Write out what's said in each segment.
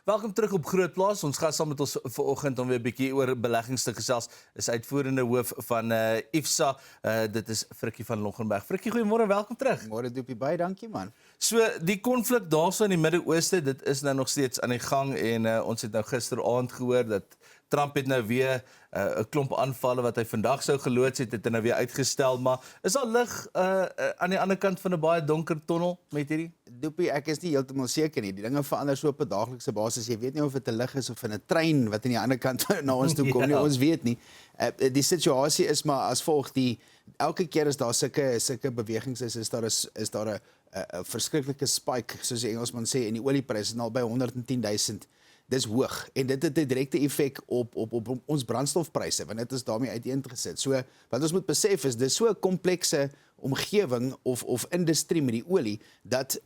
Welkom terug op Groot Plaas. Ons gaan saam met ons vanoggend om weer 'n bietjie oor beleggings te gesels. Is uitvoerende hoof van IFSA. Dit is Frikkie van Loggenberg. Frikkie, goeiemôre, welkom terug. Môre Doopie, baie dankie man. So die konflik daarso in die Midde-Ooste, dit is nou nog steeds aan die gang en ons het nou gisteraand gehoor dat Trump het nou weer 'n klomp aanvalle wat hy vandag sou geloods het nou weer uitgestel, maar is daar lig aan die ander kant van 'n baie donker tonnel met hierdie? Doopie, ek is nie heeltemal seker nie. Die dinge verander so op 'n daaglikse basis. Jy weet nie of dit 'n lig is of 'n trein wat aan die ander kant na ons toe kom nie. Ons weet nie. Die situasie is maar as volg: elke keer as daar sulke bewegings is daar 'n verskriklike spike, soos die Engelsman sê, en die oliepryse is nou by 110,000. Dis hoog en dit het 'n direkte effek op ons brandstofpryse, want dit is daarmee uiteengesit. So wat ons moet besef is dis so 'n komplekse omgewing of industrie met die olie dat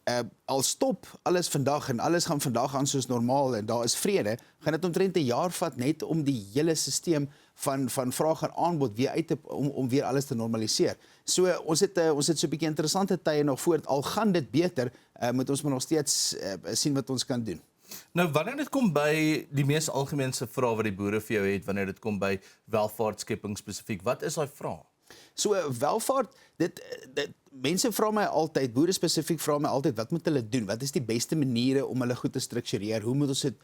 al stop alles vandag en alles gaan vandag aan soos normaal en daar is vrede, gaan dit omtrent 'n jaar vat net om die hele stelsel van vraag en aanbod weer om weer alles te normaliseer. So ons het so 'n bietjie interessante tye nog voor. Al gaan dit beter, moet ons maar nog steeds sien wat ons kan doen. Nou, wanneer dit kom by die mees algemeenste vrae wat die boere vir jou het, wanneer dit kom by welvaartskepping spesifiek, wat is daai vrae? So welvaart, mense vra my altyd, boere spesifiek vra my altyd, wat moet hulle doen? Wat is die beste maniere om hulle goed te struktureer? Hoe moet ons dit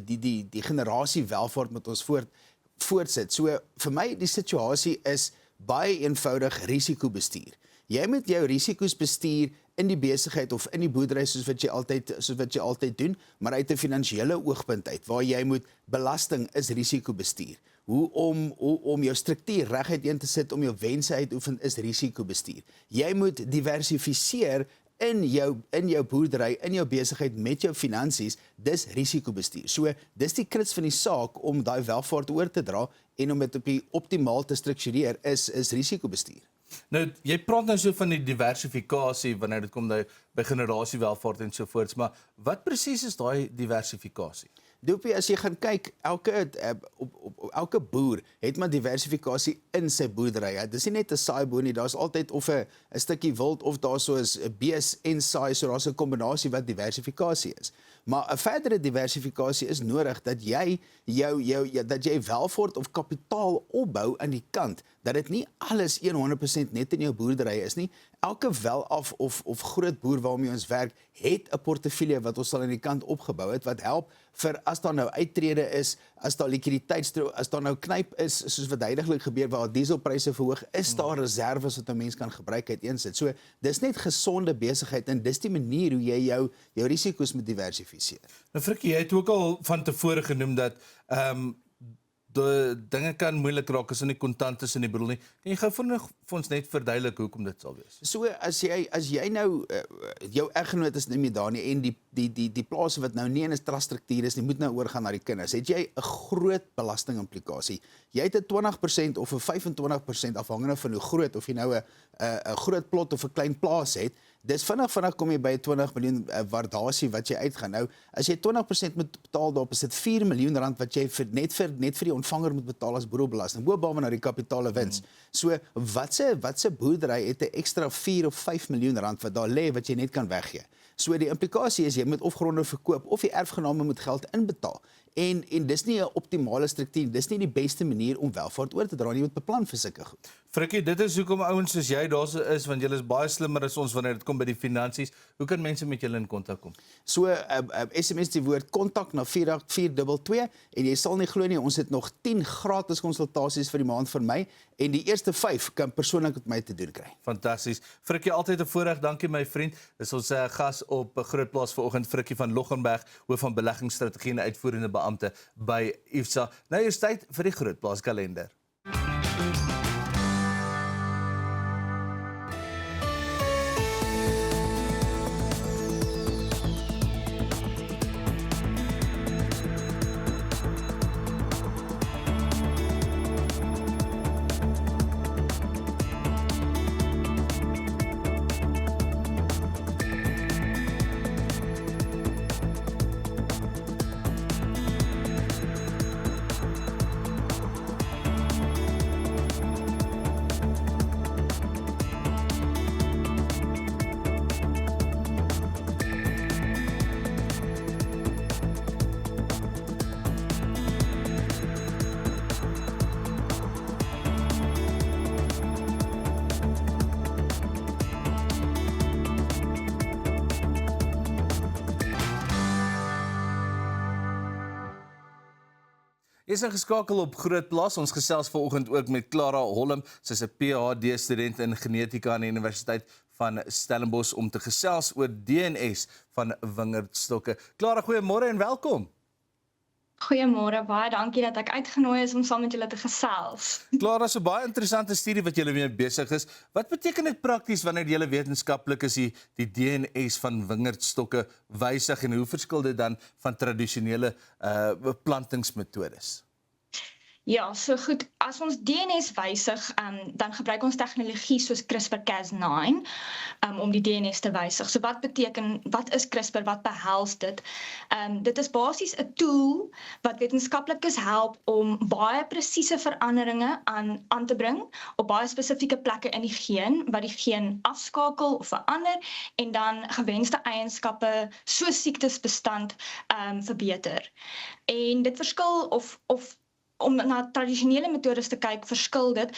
die generasie welvaart moet ons voortsit? So vir my die situasie is baie eenvoudig risikobestuur. Jy moet jou risiko's bestuur in die besigheid of in die boerdery soos wat jy altyd doen, maar uit 'n finansiële oogpunt uit, waar jy moet belasting is risikobestuur. Hoe om jou struktuur reg uiteen te sit, om jou wense uitoefen is risikobestuur. Jy moet diversifiseer in jou boerdery, in jou besigheid met jou finansies, dis risikobestuur. So dis die kruts van die saak om daai welvaart oor te dra en om dit op die optimaal te struktureer is risikobestuur. Nou, jy praat nou so van die diversifikasie wanneer dit kom by generasiewelvaart en so voorts, maar wat presies is daai diversifikasie? Doopie, as jy gaan kyk, elke boer het maar diversifikasie in sy boerdery. Dis nie net 'n saaiboer nie, daar's altyd of 'n stukkie wild of daar so is 'n bees en saai, so daar's 'n kombinasie wat diversifikasie is. Maar 'n verdere diversifikasie is nodig dat jy welvaart of kapitaal opbou aan die kant, dat dit nie alles 100% net in jou boerdery is nie. Elke welaf of groot boer waarmee ons werk, het 'n portefeulje wat ons al aan die kant opgebou het, wat help vir as daar nou uittrede is, as daar likwiditeitsstroom, as daar nou knyp is, soos wat heidaglik gebeur waar dieselpryse verhoog, is daar reserves wat 'n mens kan gebruik uiteensit. So dis net gesonde besigheid en dis die manier hoe jy jou risiko's moet diversifiseer. Nou Frikkie, jy het ook al van tevore genoem dat die dinge kan moeilik raak as in die kontant is in die boedel nie. Kan jy gou vir ons net verduidelik hoekom dit sal wees? So as jy nou jou eggenoot is nie meer daar nie en die plase wat nou nie in 'n truststruktuur is nie, moet nou oorgaan na die kinders. Het jy 'n groot belastingimplikasie. Jy het 'n 20% of 'n 25% afhangende van hoe groot, of jy nou 'n groot plot of 'n klein plaas het. Dis vinnig kom jy by 20 miljoen waardasie wat jy uitgaan. Nou, as jy 20% moet betaal daarop, is dit 4 miljoen rand wat jy net vir die ontvanger moet betaal as boedelbelasting, boonop na die kapitale wins. So wat se boerdery het 'n ekstra 4 of 5 miljoen rand wat daar lê wat jy net kan weggee. So die implikasie is jy moet of gronde verkoop of die erfgename moet geld inbetaal. En dis nie 'n optimale struktuur, dis nie die beste manier om welvaart oor te dra nie. Jy moet beplan vir sulke goed. Frikkie, dit is hoekom ouens soos jy daarso is, want julle is baie slimmer as ons wanneer dit kom by die finansies. Hoe kan mense met julle in kontak kom? So SMS die woord kontak na 48422 en jy sal nie glo nie, ons het nog 10 gratis konsultasies vir die maand vir my en die eerste 5 kan persoonlik met my te doen kry. Fantasties. Frikkie, altyd 'n voorreg. Dankie my vriend. Dis ons gas op Groot Plaas vanoggend, Frikkie van Loggenberg, hoof van beleggingsstrategie en uitvoerende beampte by IFSA. Nou is tyd vir die Groot Plaas kalender. Is ingeskakel op Groot Plaas. Ons gesels vanoggend ook met Clara Holm. Sy's 'n PhD-student in genetika aan die Universiteit van Stellenbosch om te gesels oor DNS van wingerdstokke. Clara, goeiemôre en welkom. Goeiemôre, baie dankie dat ek uitgenooi is om saam met julle te gesels. Clara, so baie interessante studie wat julle mee besig is. Wat beteken dit prakties wanneer julle wetenskaplikes die DNS van wingerdstokke wysig en hoe verskil dit dan van tradisionele beplantingsmetodes? Ja, so goed, as ons DNS wysig, dan gebruik ons tegnologie soos CRISPR-Cas9 om die DNS te wysig. So wat is CRISPR, wat behels dit? Dit is basies 'n tool wat wetenskaplikes help om baie presiese veranderinge aan te bring op baie spesifieke plekke in die geen, wat die geen afskakel of verander en dan gewenste eienskappe soos siektesbestand verbeter. En dit verskil om na tradisionele metodes te kyk, verskil dit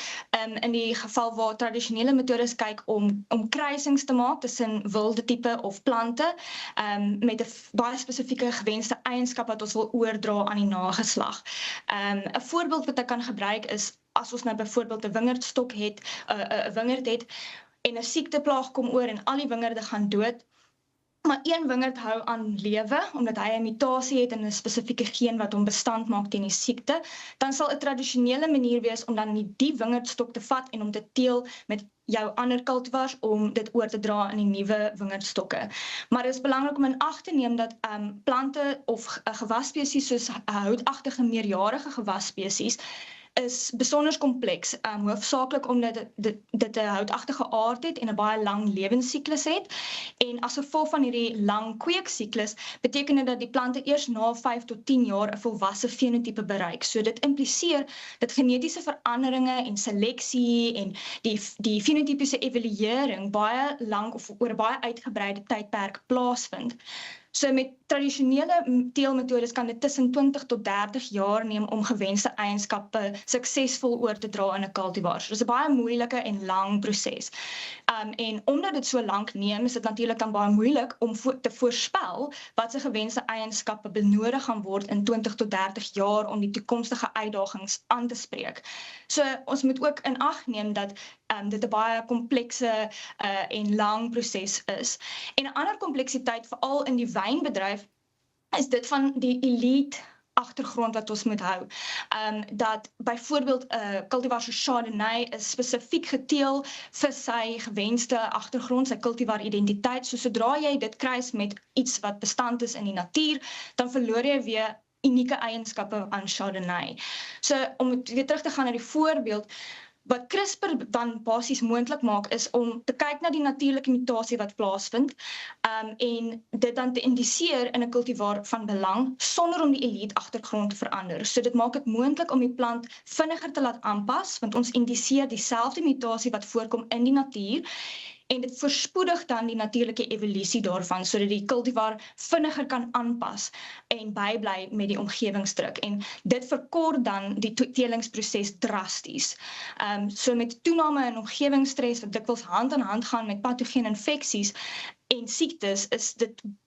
in die geval waar tradisionele metodes kyk om kruisings te maak tussen wilde tipe of plante met 'n baie spesifieke gewenste eienskap wat ons wil oordra aan die nageslag. 'n Voorbeeld wat ek kan gebruik is as ons nou byvoorbeeld 'n wingerdstok het, 'n wingerd het en 'n siekteplaag kom oor en al die wingerde gaan dood. Maar een wingerd hou aan lewe, omdat hy 'n mutasie het in 'n spesifieke geen wat hom bestand maak teen die siekte, dan sal 'n tradisionele manier wees om dan die wingerdstok te vat en om te teel met jou ander cultivars om dit oor te dra in die nuwe wingerdstokke. Maar dit is belangrik om in ag te neem dat plante of gewasspesies soos houtagtige meerjarige gewasspesies is besonder kompleks, hoofsaaklik omdat dit 'n houtagtige aard het en 'n baie lang lewensiklus het. En as gevolg van hierdie lang kweeksiklus, beteken dit dat die plante eers na 5 tot 10 jaar 'n volwasse fenotipe bereik. So dit impliseer dat genetiese veranderinge en seleksie en die fenotipiese evaluering baie lank of oor 'n baie uitgebreide tydperk plaasvind. So met tradisionele teelmetodes kan dit tussen 20 tot 30 jaar neem om gewenste eienskappe suksesvol oor te dra in 'n cultivar. So dit is 'n baie moeilike en lang proses. En omdat dit so lank neem, is dit natuurlik dan baie moeilik om te voorspel wat se gewenste eienskappe benodig gaan word in 20 tot 30 jaar om die toekomstige uitdagings aan te spreek. So ons moet ook in ag neem dat dit 'n baie komplekse en lang proses is. En 'n ander kompleksiteit veral in die wynbedryf is dit van die elite agtergrond wat ons moet hou. Dat byvoorbeeld cultivar soos Chardonnay is spesifiek geteel vir sy gewenste agtergrond, sy cultivar identiteit. So sodra jy dit kruis met iets wat bestand is in die natuur, dan verloor jy weer unieke eienskappe aan Chardonnay. So om weer terug te gaan na die voorbeeld, wat CRISPR dan basies moontlik maak is om te kyk na die natuurlike mutasie wat plaasvind en dit dan te indiseer in 'n cultivar van belang sonder om die elite agtergrond te verander. So dit maak dit moontlik om die plant vinniger te laat aanpas, want ons indiseer dieselfde mutasie wat voorkom in die natuur en dit voorspoedig dan die natuurlike evolusie daarvan sodat die cultivar vinniger kan aanpas en bybly met die omgewingsdruk en dit verkort dan die telingsproses drasties. So met toename in omgewingsstres wat dikwels hand in hand gaan met patogene infeksies en siektes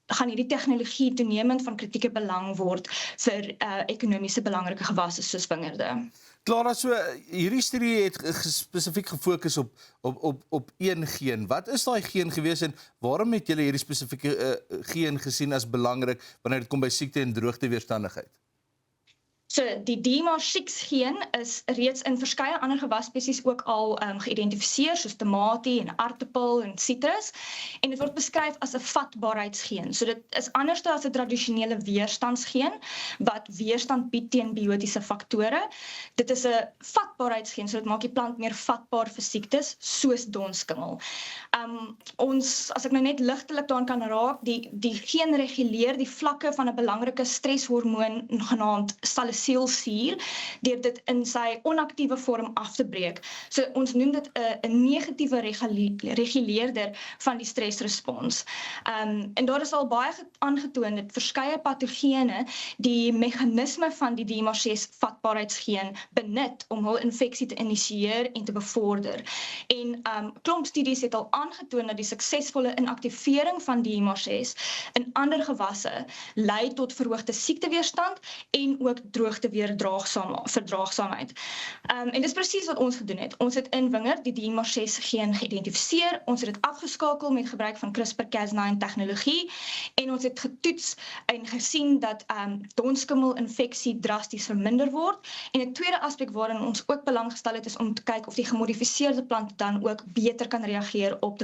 gaan hierdie tegnologie toenemend van kritieke belang word vir ekonomiese belangrike gewasse soos wingerde. Clara, so hierdie studie het spesifiek gefokus op een geen. Wat is daai geen gewees en waarom het julle hierdie spesifieke geen gesien as belangrik wanneer dit kom by siekte en droogteweerstandigheid? So die DMAR6 geen is reeds in verskeie ander gewasspesies ook al geïdentifiseer, soos tamatie en aartappel en sitrus, en dit word beskryf as 'n vatbaarheidsgeen. So dit is anders as 'n tradisionele weerstandsgeen wat weerstand bied teen biotiese faktore. Dit is 'n vatbaarheidsgeen, so dit maak die plant meer vatbaar vir siektes soos donskimmel. As ek nou net ligtelik daaraan kan raak, die geen reguleer die vlakke van 'n belangrike streshormoon genaamd salicylsuur deur dit in sy onaktiewe vorm af te breek. So ons noem dit 'n negatiewe reguleerder van die stresrespons. En daar is al baie aangetoon dat verskeie patogene die meganisme van die DMAR6 vatbaarheidsgeen benut om hul infeksie te initieer en te bevorder. En klomp studies het al aangetoon dat die suksesvolle inaktivering van DMAR6 in ander gewasse lei tot verhoogde siekteweerstand en ook droogte droogte weer verdraagsaamheid. En dis presies wat ons gedoen het. Ons het in wingerd die DMAR6 geen geïdentifiseer. Ons het dit afgeskakel met gebruik van CRISPR-Cas9 tegnologie en ons het getoets en gesien dat donskimmelinfeksie drasties verminder word. En 'n tweede aspek waarin ons ook belang gestel het is om te kyk of die gemodifiseerde plante dan ook beter kan reageer op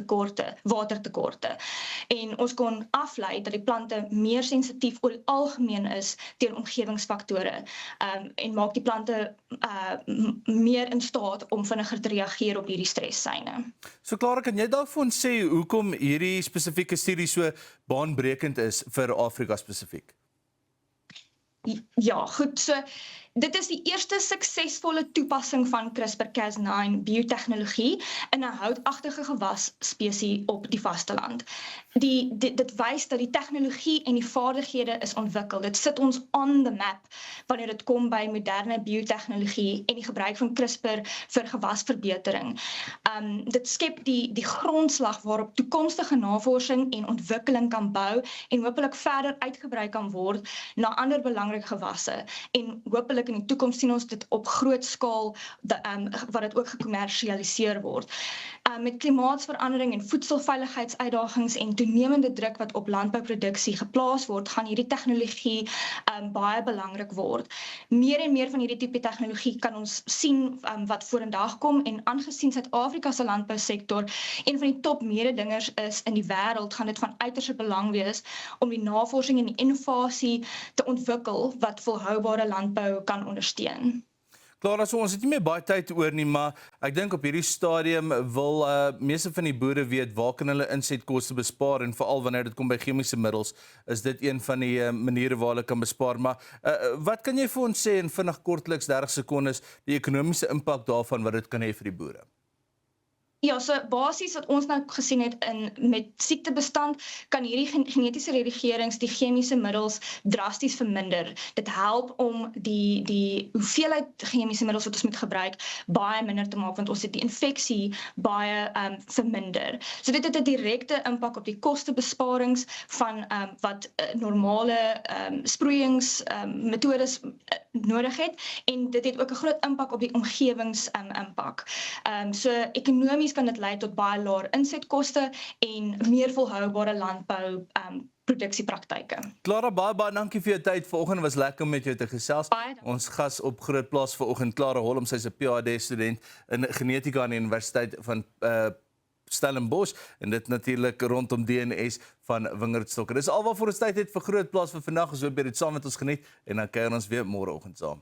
watertekorte. En ons kon aflei dat die plante meer sensitief oor die algemeen is teen omgewingsfaktore en maak die plante meer in staat om vinniger te reageer op hierdie stressyne. So Clara, kan jy dalk vir ons sê hoekom hierdie spesifieke studie so baanbrekend is vir Afrika spesifiek? Ja, goed. So dit is die eerste suksesvolle toepassing van CRISPR-Cas9 biotehnologie in 'n houtagtige gewasspesies op die vasteland. Dit wys dat die tegnologie en die vaardighede is ontwikkel. Dit sit ons on the map wanneer dit kom by moderne biotehnologie en die gebruik van CRISPR vir gewasverbetering. Dit skep die grondslag waarop toekomstige navorsing en ontwikkeling kan bou en hopelik verder uitgebrei kan word na ander belangrike gewasse en hopelik in die toekoms sien ons dit op groot skaal wat dit ook gekommersialiseer word. Met klimaatsverandering en voedselveiligheidsuitdagings en toenemende druk wat op landbouproduksie geplaas word, gaan hierdie tegnologie baie belangrik word. Meer en meer van hierdie tipe tegnologie kan ons sien wat vorendag kom en aangesien Suid-Afrika se landbousektor een van die top mededingers is in die wêreld, gaan dit van uiterste belang wees om die navorsing en die innovasie te ontwikkel wat volhoubare landbou kan ondersteun. Clara, so ons het nie meer baie tyd oor nie, maar ek dink op hierdie stadium wil meeste van die boere weet waar kan hulle insetkoste bespaar en veral wanneer dit kom by chemiese middels, is dit een van die maniere waar hulle kan bespaar. Maar wat kan jy vir ons sê in vinnig kortliks 30 sekondes die ekonomiese impak daarvan wat dit kan hê vir die boere? Ja, so basies wat ons nou gesien het met siektebestand, kan hierdie genetiese redigerings die chemiese middels drasties verminder. Dit help om die hoeveelheid chemiese middels wat ons moet gebruik baie minder te maak, want ons het die infeksie baie verminder. So dit het 'n direkte impak op die kostebesparings van wat normale sproeiingsmetodes nodig het, en dit het ook 'n groot impak op die omgewingsimpak. So ekonomies kan dit lei tot baie laer insetkoste en meer volhoubare landbou produksiepraktyke. Clara, baie dankie vir jou tyd. Vanoggend was lekker om met jou te gesels. Ons gas op Groot Plaas vanoggend, Clara Holm, sy's 'n PhD student in genetika aan die Universiteit van Stellenbosch en dit natuurlik rondom DNS van wingerdstokke. Dis alwaarvoor ons tyd het vir Groot Plaas vir vandag. Ons hoop jy het dit saam met ons geniet en dan kuier ons weer môreoggend saam.